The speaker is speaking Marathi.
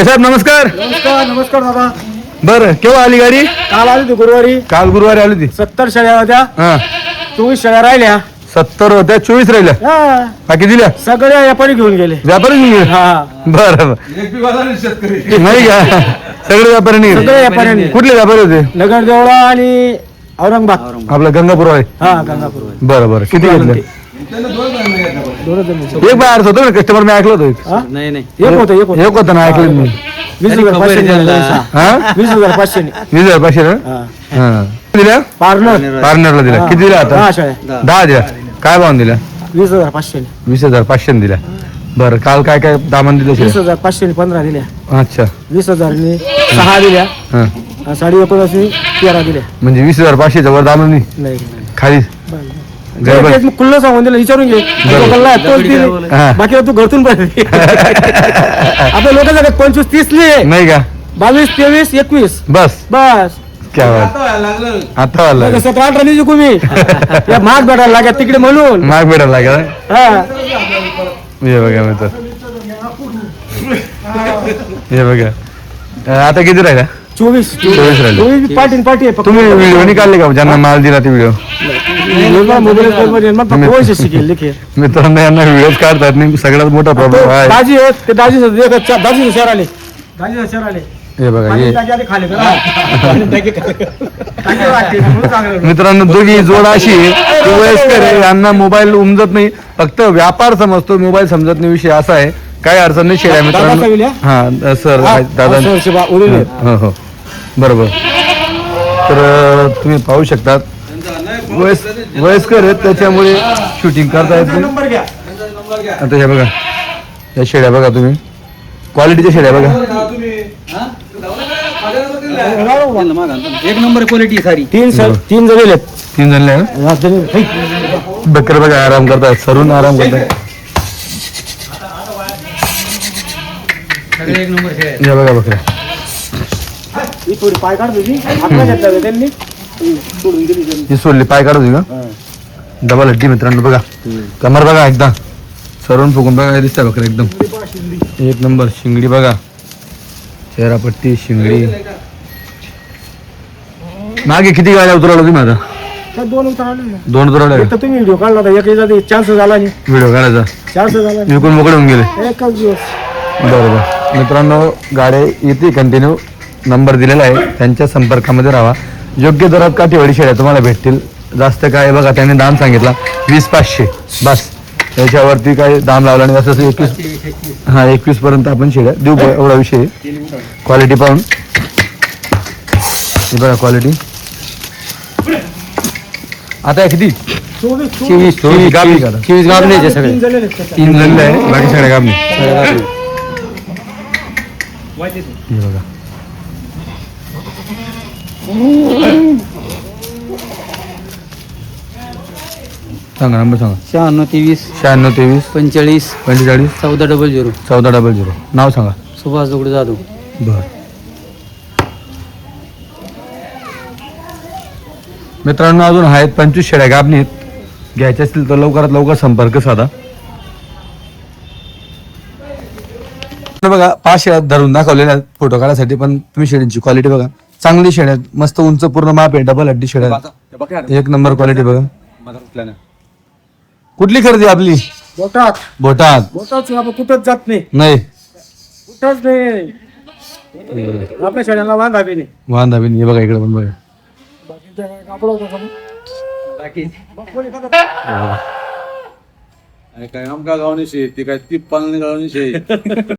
साहेब नमस्कार. नमस्कार नमस्कार दादा. बरं केव्हा आली गाडी? काल आली होती गुरुवारी. काल गुरुवारी आली होती. 70 शेळ्या होत्या. हा 24 शेळ्या राहिल्या. 70 होत्या 24 राहिल्या. हा, बाकी दिल्या सगळ्या व्यापारी घेऊन गेले. व्यापारी घेऊन गेले. हा, बरं नाही का सगळे व्यापारी नाही गेले? सगळे व्यापाऱ्यांनी. कुठले व्यापारी होते? नगर देवळा आणि औरंगाबाद. आपलं गंगापूर आहे. हा, गंगापूर. बरं बरं किती घेतले? एक बाहेर होतो ना कस्टमर मी ऐकलं होतं. नाही एक होतं एक होतं ना ऐकलं मी. 20,500 हा 20,500 20,500 ना? हा. हा दिल्या पार्लर पार्टनरला दिल्या. किती दिल्या आता? 10 शेळ्या 10 दिल्या. काय भाव दिल्या? 20,500 20,500 दिल्या. बरं काल काय काय दामन दिलं? 20,500 15 दिल्या. अच्छा 20,000 6 दिल्या. हा 19,500 13 दिल्या. म्हणजे 20,500 वर दामन नाही नाही खाली गडबड. तेच मग खुल्लं सांगून दिलं. विचारून घे लोकांना तोच दिली. हा. बाकी तू घरतून पाहिजे. आपल्या लोकांना 25-30 लिहे. नाही का 22-23 21 बस बस. क्या बात. आता आला 17-18 नाही जिंकू मी. या महाग भेटायला लागत तिकडे म्हणून. माग भेटायला लागला. हा. हे बघा मी तर हे बघा. आता किती राहिला? 24 राहिले. 24 पार्टी आहे फक्त. तुम्ही व्हिडिओ नाही काढले का ज्यांना माल दिला ते व्हिडिओ? मोबाईल शिकेल लिखे. मित्रांनो यांना व्हिडिओ काढतात नाही सगळ्यात मोठा प्रॉब्लेम आहे. दाजी आहेत ते दाजी दाजी शहर आले. दाजी शहर आले. हे बघा हे खाले मित्रांनो दोघी जोड अशी आहे की वयस्कर आहे यांना मोबाईल उमजत नाही फक्त व्यापार समजतो मोबाईल समजत नाही. विषय असा आहे काही अडचण नाही शेळ्या मित्रांनो. हा सर दादा हो हो बरोबर. तर तुम्ही पाहू शकतात वयस्कर आहेत त्याच्यामुळे शूटिंग करता येत नाही. आता हे बघा या शेळ्या बघा तुम्ही क्वालिटीच्या शेळ्या बघा. एक नंबर क्वालिटी सारी. 3 जण 3 जणले ना. बकर बघा आराम करतायत सरून आराम करतायत. एक नंबर या बघा बकऱ्या थोडी पाय काढ तुझी आपला घेतला त्यांनी सोडून दिली त्यांनी. ही सोडली पाय काढू दे का डबल हड्डी मित्रांनो बघा कमर बघा एकदा सरून फुकून बघा हे दिसतंय बकऱ्या एकदम एक नंबर. शिंगडी बघा चेहरापट्टी शिंगडी. मागे किती गाड्या उतरवल्या तुम्ही आता? तर 2 उतरवले ना. 2 उतरवल्या. तर तुम्ही व्हिडिओ काढला होता. एक चान्स झाला नाही. व्हिडिओ काढायचा 400 झाला नाही. विकून मोकळे होऊन गेले. एकच दिवस. बरोबर मित्रांनो गाड्या येते कंटिन्यू नंबर दिलेला आहे त्यांच्या संपर्कामध्ये राहा. योग्य दरात काठीवाडी शेळ्या तुम्हाला भेटतील. जास्त काय बघा त्यांनी दाम सांगितला 20,500 बस त्याच्यावरती काय दाम लावला नाही. असं 21 हा 21 पर्यंत आपण शेळ्या देऊ एवढा विषय. क्वालिटी पाहून हे बघा क्वालिटी. आता किती 24 गाबी का? 24 गाभण्याचे सगळे. 3 झालेले आहेत. 3 झालेले आहे बाकी सगळ्या गाबी. हे बघा सांगा नंबर सांगा. 96 96 23 45 45 1400. 1400. नाव सांगा. सुभाष दगडू जाधव. बर मित्रांनो अजून आहेत 25 शेळ्या गाभणीत. घ्यायच्या असतील तर लवकरात लवकर संपर्क साधा. बघा 5 शेळ्या धरून दाखवलेल्या आहेत फोटो काढायसाठी पण तुम्ही शेळ्यांची क्वालिटी बघा चांगली शेळ्या मस्त उंच पूर्ण माप आहे डबल हड्डी शेळ्या एक नंबर क्वालिटी बघा. कुठली खरेदी आपली? बोटात भोटात आपण कुठंच जात नाही. नाही कुठंच नाही. आपल्या शेळ्यांना वांधा बी नाही. वांदा बी नाही. हे बघा इकडे पण बघा काय आमका गावनी शे ती काय ती पालनी गावनी शे